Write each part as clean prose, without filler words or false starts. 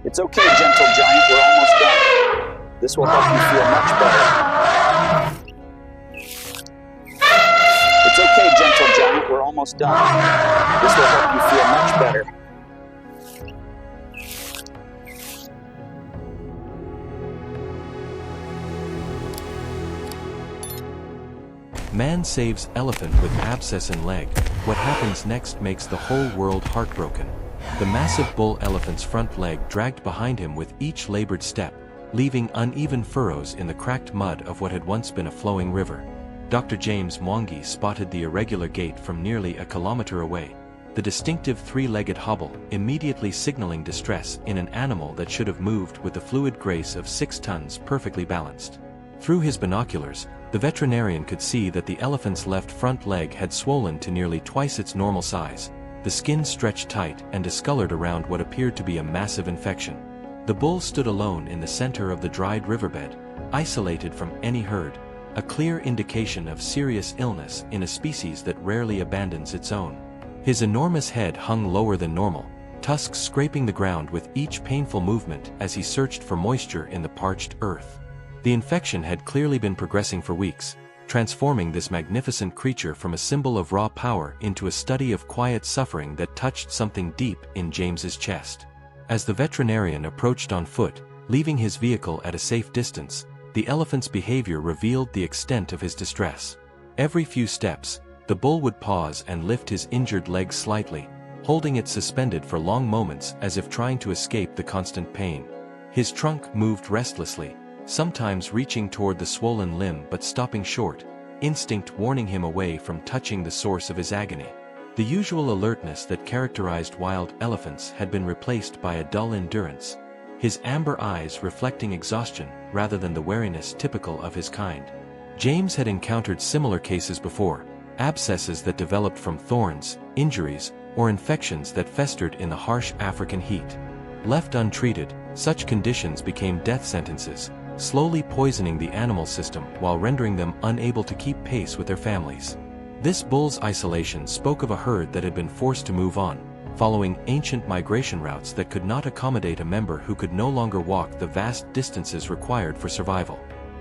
It's okay, gentle giant, we're almost done. This will help you feel much better. It's okay, gentle giant, we're almost done. This will help you feel much better. Man saves elephant with abscess in leg. What happens next makes the whole world heartbroken. The massive bull elephant's front leg dragged behind him with each labored step, leaving uneven furrows in the cracked mud of what had once been a flowing river. Dr. James Mwangi spotted the irregular gait from nearly a kilometer away, the distinctive three-legged hobble immediately signaling distress in an animal that should have moved with the fluid grace of 6 tons perfectly balanced. Through his binoculars, the veterinarian could see that the elephant's left front leg had swollen to nearly twice its normal size, the skin stretched tight and discolored around what appeared to be a massive infection. The bull stood alone in the center of the dried riverbed, isolated from any herd, a clear indication of serious illness in a species that rarely abandons its own. His enormous head hung lower than normal, tusks scraping the ground with each painful movement as he searched for moisture in the parched earth. The infection had clearly been progressing for weeks, transforming this magnificent creature from a symbol of raw power into a study of quiet suffering that touched something deep in James's chest. As the veterinarian approached on foot, leaving his vehicle at a safe distance, the elephant's behavior revealed the extent of his distress. Every few steps, the bull would pause and lift his injured leg slightly, holding it suspended for long moments as if trying to escape the constant pain. His trunk moved restlessly, sometimes reaching toward the swollen limb but stopping short, instinct warning him away from touching the source of his agony. The usual alertness that characterized wild elephants had been replaced by a dull endurance, his amber eyes reflecting exhaustion rather than the wariness typical of his kind. James had encountered similar cases before, abscesses that developed from thorns, injuries, or infections that festered in the harsh African heat. Left untreated, such conditions became death sentences, slowly poisoning the animal system while rendering them unable to keep pace with their families. This bull's isolation spoke of a herd that had been forced to move on, following ancient migration routes that could not accommodate a member who could no longer walk the vast distances required for survival.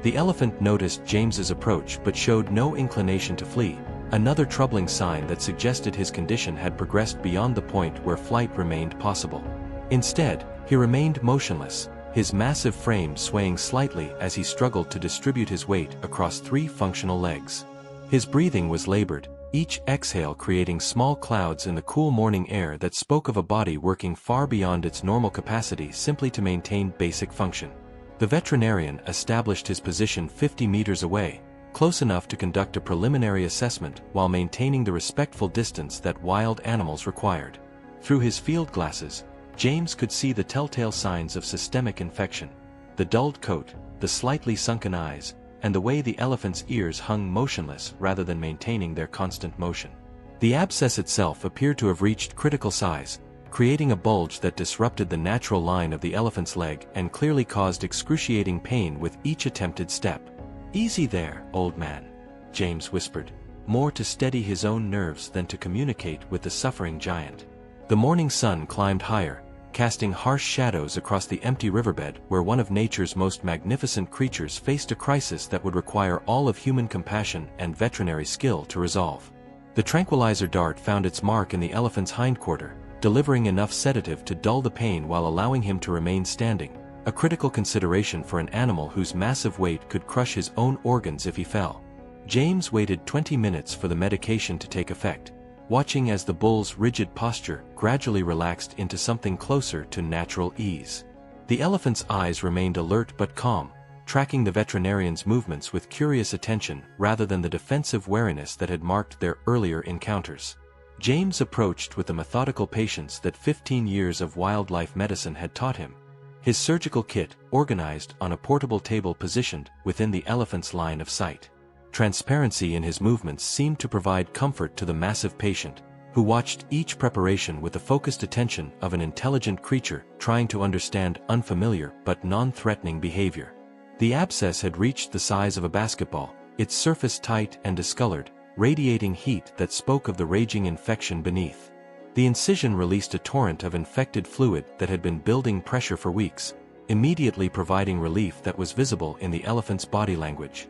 The elephant noticed James's approach but showed no inclination to flee, another troubling sign that suggested his condition had progressed beyond the point where flight remained possible. Instead, he remained motionless, his massive frame swaying slightly as he struggled to distribute his weight across 3 functional legs. His breathing was labored, each exhale creating small clouds in the cool morning air that spoke of a body working far beyond its normal capacity simply to maintain basic function. The veterinarian established his position 50 meters away, close enough to conduct a preliminary assessment while maintaining the respectful distance that wild animals required. Through his field glasses, James could see the telltale signs of systemic infection, the dulled coat, the slightly sunken eyes, and the way the elephant's ears hung motionless rather than maintaining their constant motion. The abscess itself appeared to have reached critical size, creating a bulge that disrupted the natural line of the elephant's leg and clearly caused excruciating pain with each attempted step. "Easy there, old man," James whispered, more to steady his own nerves than to communicate with the suffering giant. The morning sun climbed higher, casting harsh shadows across the empty riverbed where one of nature's most magnificent creatures faced a crisis that would require all of human compassion and veterinary skill to resolve. The tranquilizer dart found its mark in the elephant's hindquarter, delivering enough sedative to dull the pain while allowing him to remain standing, a critical consideration for an animal whose massive weight could crush his own organs if he fell. James waited 20 minutes for the medication to take effect, watching as the bull's rigid posture gradually relaxed into something closer to natural ease. The elephant's eyes remained alert but calm, tracking the veterinarian's movements with curious attention rather than the defensive wariness that had marked their earlier encounters. James approached with the methodical patience that 15 years of wildlife medicine had taught him, his surgical kit organized on a portable table positioned within the elephant's line of sight. Transparency in his movements seemed to provide comfort to the massive patient, who watched each preparation with the focused attention of an intelligent creature trying to understand unfamiliar but non-threatening behavior. The abscess had reached the size of a basketball, its surface tight and discolored, radiating heat that spoke of the raging infection beneath. The incision released a torrent of infected fluid that had been building pressure for weeks, immediately providing relief that was visible in the elephant's body language.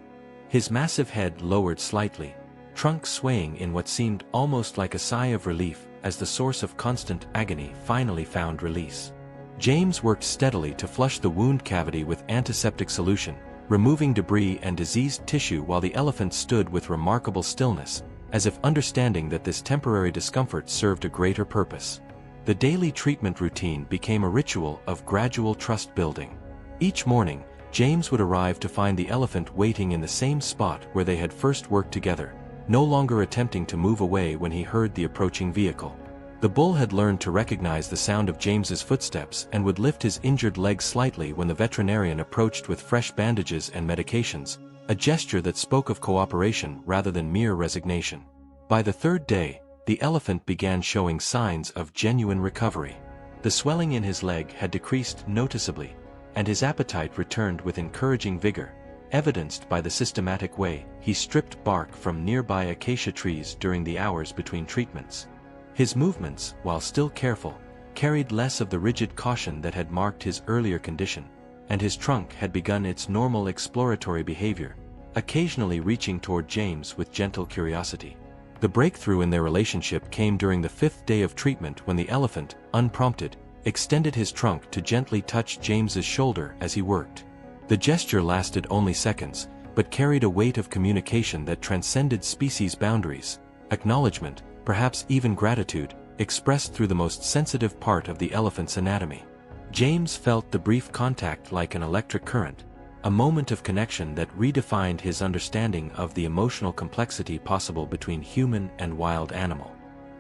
His massive head lowered slightly, trunk swaying in what seemed almost like a sigh of relief as the source of constant agony finally found release. James worked steadily to flush the wound cavity with antiseptic solution, removing debris and diseased tissue while the elephant stood with remarkable stillness, as if understanding that this temporary discomfort served a greater purpose. The daily treatment routine became a ritual of gradual trust building. Each morning, James would arrive to find the elephant waiting in the same spot where they had first worked together, no longer attempting to move away when he heard the approaching vehicle. The bull had learned to recognize the sound of James's footsteps and would lift his injured leg slightly when the veterinarian approached with fresh bandages and medications, a gesture that spoke of cooperation rather than mere resignation. By the third day, the elephant began showing signs of genuine recovery. The swelling in his leg had decreased noticeably, and his appetite returned with encouraging vigor, evidenced by the systematic way he stripped bark from nearby acacia trees during the hours between treatments. His movements, while still careful, carried less of the rigid caution that had marked his earlier condition, and his trunk had begun its normal exploratory behavior, occasionally reaching toward James with gentle curiosity. The breakthrough in their relationship came during the 5th day of treatment when the elephant, unprompted, extended his trunk to gently touch James's shoulder as he worked. The gesture lasted only seconds, but carried a weight of communication that transcended species boundaries, acknowledgement, perhaps even gratitude, expressed through the most sensitive part of the elephant's anatomy. James felt the brief contact like an electric current, a moment of connection that redefined his understanding of the emotional complexity possible between human and wild animal.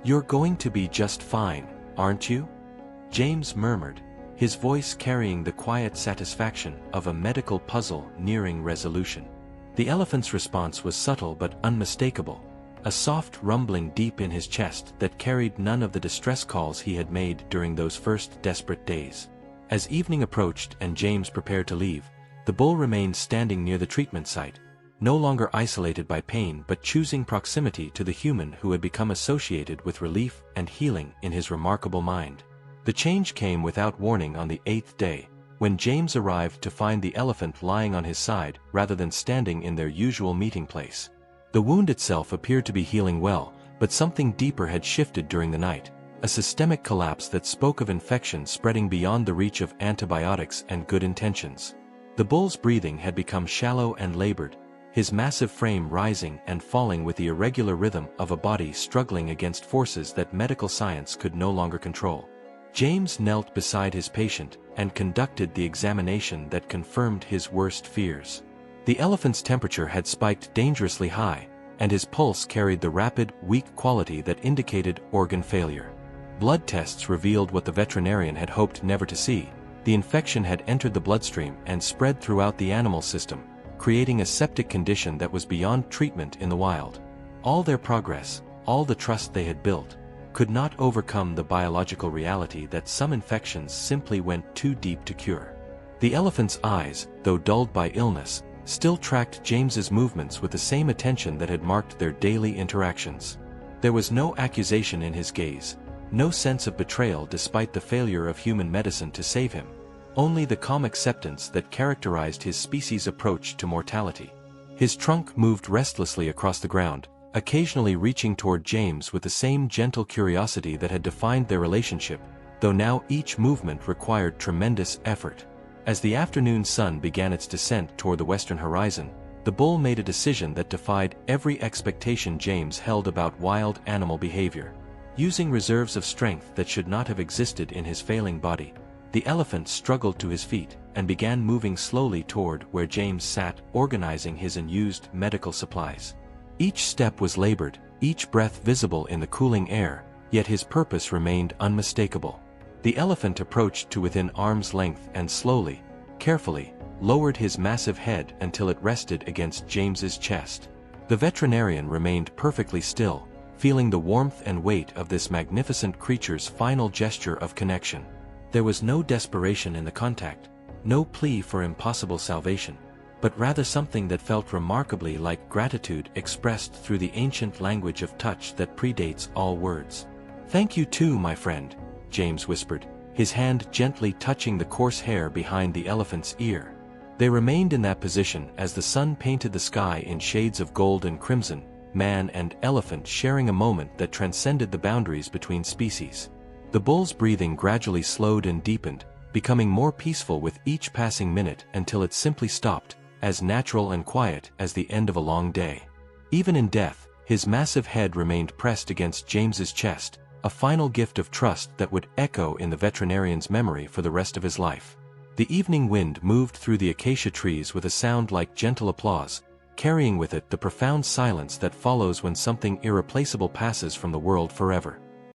"You're going to be just fine, aren't you?" James murmured, his voice carrying the quiet satisfaction of a medical puzzle nearing resolution. The elephant's response was subtle but unmistakable, a soft rumbling deep in his chest that carried none of the distress calls he had made during those first desperate days. As evening approached and James prepared to leave, the bull remained standing near the treatment site, no longer isolated by pain but choosing proximity to the human who had become associated with relief and healing in his remarkable mind. The change came without warning on the 8th day, when James arrived to find the elephant lying on his side rather than standing in their usual meeting place. The wound itself appeared to be healing well, but something deeper had shifted during the night, a systemic collapse that spoke of infection spreading beyond the reach of antibiotics and good intentions. The bull's breathing had become shallow and labored, his massive frame rising and falling with the irregular rhythm of a body struggling against forces that medical science could no longer control. James knelt beside his patient and conducted the examination that confirmed his worst fears. The elephant's temperature had spiked dangerously high, and his pulse carried the rapid, weak quality that indicated organ failure. Blood tests revealed what the veterinarian had hoped never to see. The infection had entered the bloodstream and spread throughout the animal system, creating a septic condition that was beyond treatment in the wild. All their progress, all the trust they had built, could not overcome the biological reality that some infections simply went too deep to cure. The elephant's eyes, though dulled by illness, still tracked James's movements with the same attention that had marked their daily interactions. There was no accusation in his gaze, no sense of betrayal despite the failure of human medicine to save him, only the calm acceptance that characterized his species' approach to mortality. His trunk moved restlessly across the ground, occasionally reaching toward James with the same gentle curiosity that had defined their relationship, though now each movement required tremendous effort. As the afternoon sun began its descent toward the western horizon, the bull made a decision that defied every expectation James held about wild animal behavior. Using reserves of strength that should not have existed in his failing body, the elephant struggled to his feet and began moving slowly toward where James sat, organizing his unused medical supplies. Each step was labored, each breath visible in the cooling air, yet his purpose remained unmistakable. The elephant approached to within arm's length and slowly, carefully, lowered his massive head until it rested against James's chest. The veterinarian remained perfectly still, feeling the warmth and weight of this magnificent creature's final gesture of connection. There was no desperation in the contact, no plea for impossible salvation, but rather something that felt remarkably like gratitude expressed through the ancient language of touch that predates all words. "Thank you too, my friend," James whispered, his hand gently touching the coarse hair behind the elephant's ear. They remained in that position as the sun painted the sky in shades of gold and crimson, man and elephant sharing a moment that transcended the boundaries between species. The bull's breathing gradually slowed and deepened, becoming more peaceful with each passing minute until it simply stopped, as natural and quiet as the end of a long day. Even in death, his massive head remained pressed against James's chest, a final gift of trust that would echo in the veterinarian's memory for the rest of his life. The evening wind moved through the acacia trees with a sound like gentle applause, carrying with it the profound silence that follows when something irreplaceable passes from the world forever.